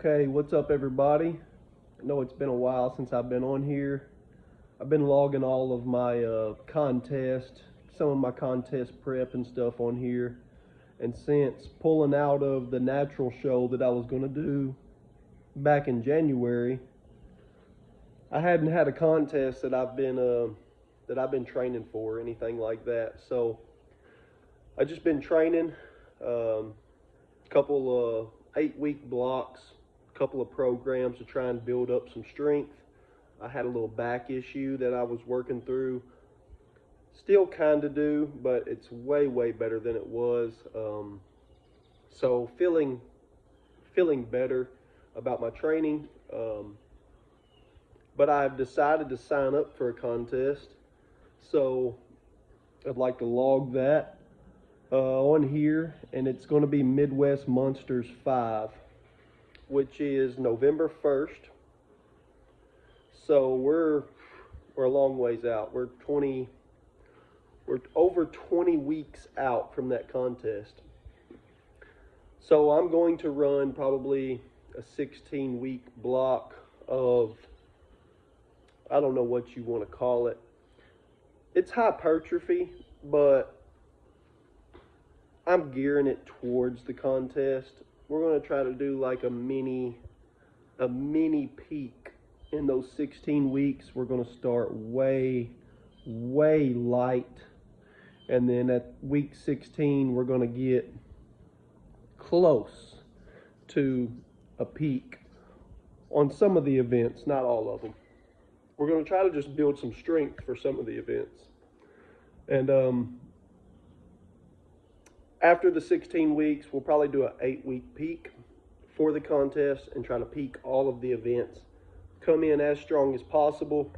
Okay, what's up everybody? I know it's been a while since I've been on here. I've been logging all of my some of my contest prep and stuff on here. And since pulling out of the natural show that I was going to do back in January, I hadn't had a contest that I've been training for or anything like that. So I just been training a couple 8-week blocks, a couple of programs to try and build up some strength. I had a little back issue that I was working through. Still kind of do, but it's way better than it was. So feeling better about my training. But I've decided to sign up for a contest. So I'd like to log that on here, and it's going to be Midwest Monsters 5, which is November 1st. So we're a long ways out. We're over 20 weeks out from that contest. So I'm going to run probably a 16-week block of, I don't know what you want to call it. It's hypertrophy, but I'm gearing it towards the contest. We're going to try to do like a mini peak in those 16 weeks. We're going to start way light. And then at week 16, we're going to get close to a peak on some of the events, not all of them. We're going to try to just build some strength for some of the events. And after the 16 weeks, we'll probably do an 8-week peak for the contest and try to peak all of the events. Come in as strong as possible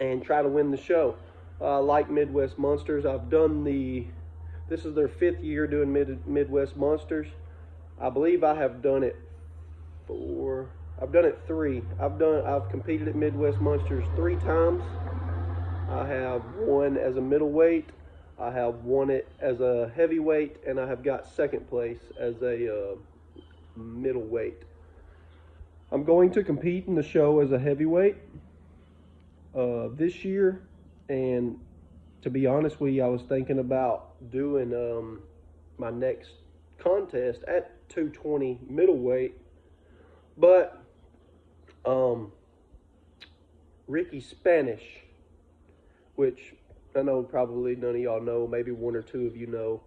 and try to win the show. Like Midwest Monsters, this is their 5th year doing Midwest Monsters. I believe I have done it 3. I've competed at Midwest Monsters 3 times. I have won as a middleweight, I have won it as a heavyweight, and I have got 2nd place as a middleweight. I'm going to compete in the show as a heavyweight this year, and to be honest with you, I was thinking about doing my next contest at 220 middleweight, but Ricky Spanish, which I know probably none of y'all know, maybe 1 or 2 of you know.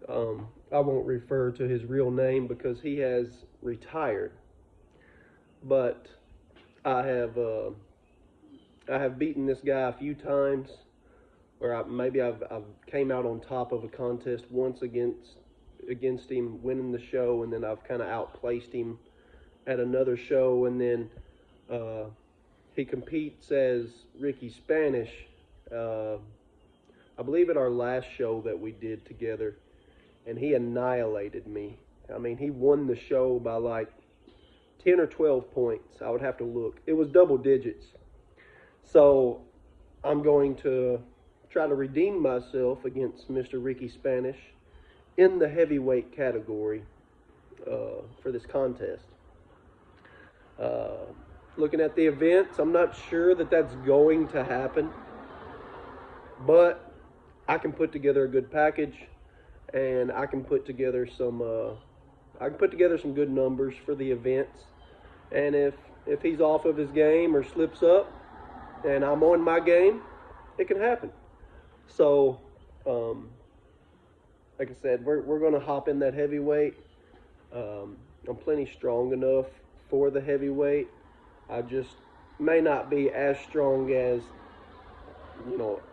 I won't refer to his real name because he has retired. But I have beaten this guy a few times, or I've came out on top of a contest once against him, winning the show, and then I've kind of outplaced him at another show, and then he competes as Ricky Spanish. I believe at our last show that we did together, and he annihilated me. I mean, he won the show by like 10 or 12 points. I would have to look. It was double digits. So I'm going to try to redeem myself against Mr. Ricky Spanish in the heavyweight category for this contest. Looking at the events, I'm not sure that that's going to happen, but I can put together a good package, and I can put together some good numbers for the events. And if he's off of his game or slips up and I'm on my game, it can happen. So like I said, we're going to hop in that heavyweight. I'm plenty strong enough for the heavyweight. I just may not be as strong as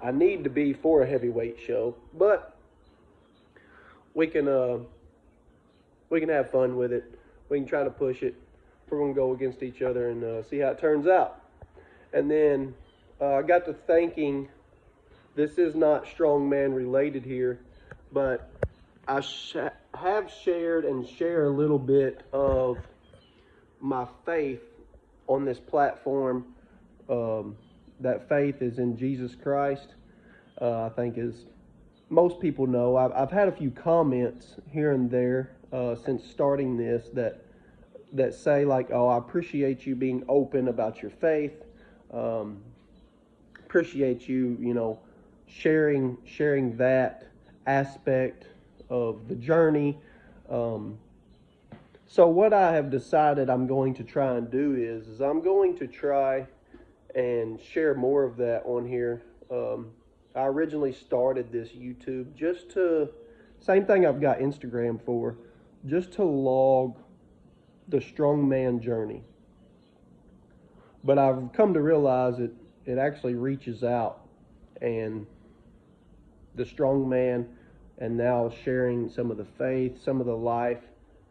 I need to be for a heavyweight show, but we can have fun with it. We can try to push it. We're going to go against each other and see how it turns out. And then I got to thinking, this is not strongman related here, but I have shared and share a little bit of my faith on this platform. That faith is in Jesus Christ. I think, as most people know, I've had a few comments here and there since starting this that that say like, oh, I appreciate you being open about your faith. Um, Appreciate you, sharing that aspect of the journey. Um, so what I have decided I'm going to try and do is I'm going to try and share more of that on here. I originally started this YouTube just to, same thing I've got Instagram for, just to log the strongman journey. But I've come to realize it actually reaches out, and the strongman, and now sharing some of the faith, some of the life,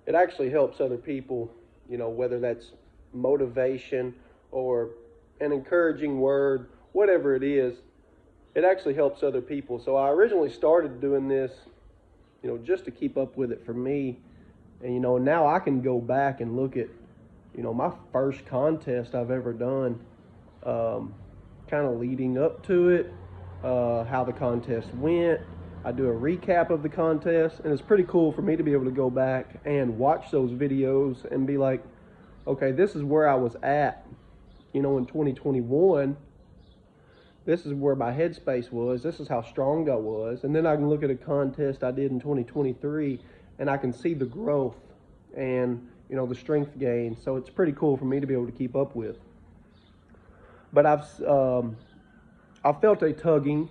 it actually helps other people, whether that's motivation or an encouraging word, whatever it is, it actually helps other people. So I originally started doing this, just to keep up with it for me. And, now I can go back and look at, my first contest I've ever done, kind of leading up to it, how the contest went. I do a recap of the contest, and it's pretty cool for me to be able to go back and watch those videos and be like, okay, this is where I was at, in 2021. This is where my headspace was. This is how strong I was. And then I can look at a contest I did in 2023, and I can see the growth and, the strength gain. So it's pretty cool for me to be able to keep up with. But I felt a tugging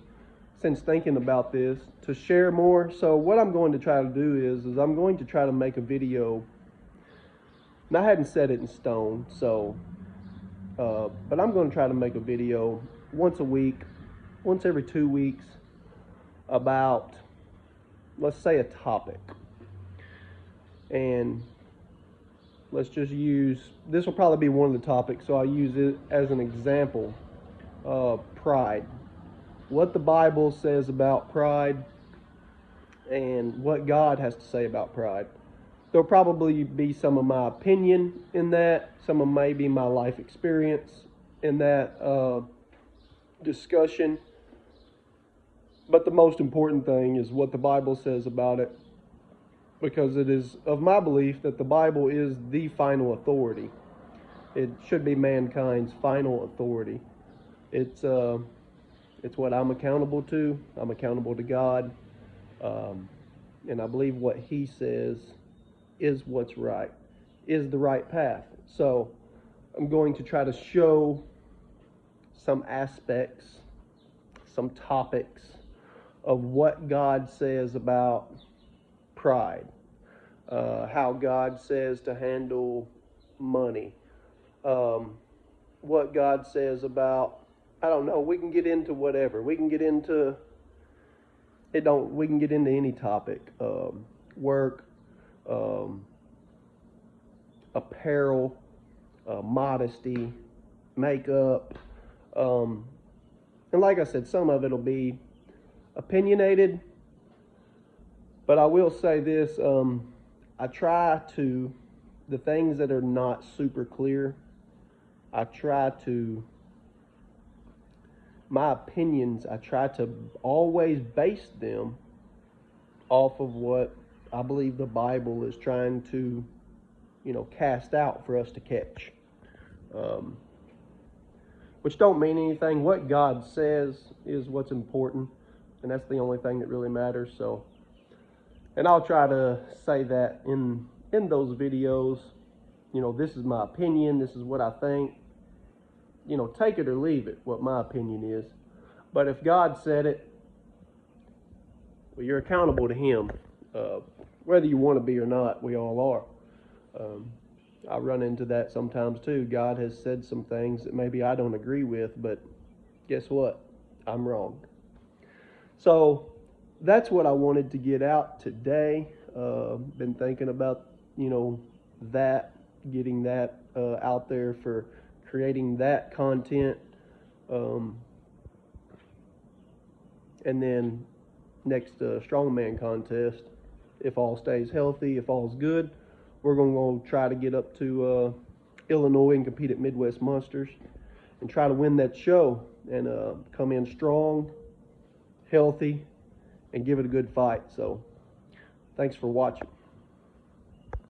since thinking about this to share more. So what I'm going to try to do is I'm going to try to make a video. And I hadn't set it in stone, so but I'm going to try to make a video once a week, once every 2 weeks, about, let's say, a topic. And let's just use, this will probably be one of the topics, so I'll use it as an example. Pride. What the Bible says about pride and what God has to say about pride. There'll probably be some of my opinion in that, some of maybe my life experience in that discussion. But the most important thing is what the Bible says about it, because it is of my belief that the Bible is the final authority. It should be mankind's final authority. It's what I'm accountable to. I'm accountable to God. And I believe what He says is what's right, is the right path. So I'm going to try to show some aspects, some topics of what God says about pride, how God says to handle money, what God says about, I don't know, we can get into whatever. We can get into any topic, work, apparel, modesty, makeup, and like I said, some of it'll be opinionated, but I will say this, I try to, the things that are not super clear, my opinions, I try to always base them off of what I believe the Bible is trying to, cast out for us to catch. Which don't mean anything. What God says is what's important, and that's the only thing that really matters. So, and I'll try to say that in those videos, this is my opinion, this is what I think. Take it or leave it, what my opinion is. But if God said it, well, you're accountable to Him. Whether you want to be or not, we all are. I run into that sometimes too. God has said some things that maybe I don't agree with, but guess what? I'm wrong. So that's what I wanted to get out today. Been thinking about, that, getting that out there, for creating that content. And then next strongman contest, if all stays healthy, if all's good, we're going to try to get up to Illinois and compete at Midwest Monsters and try to win that show and come in strong, healthy, and give it a good fight. So thanks for watching.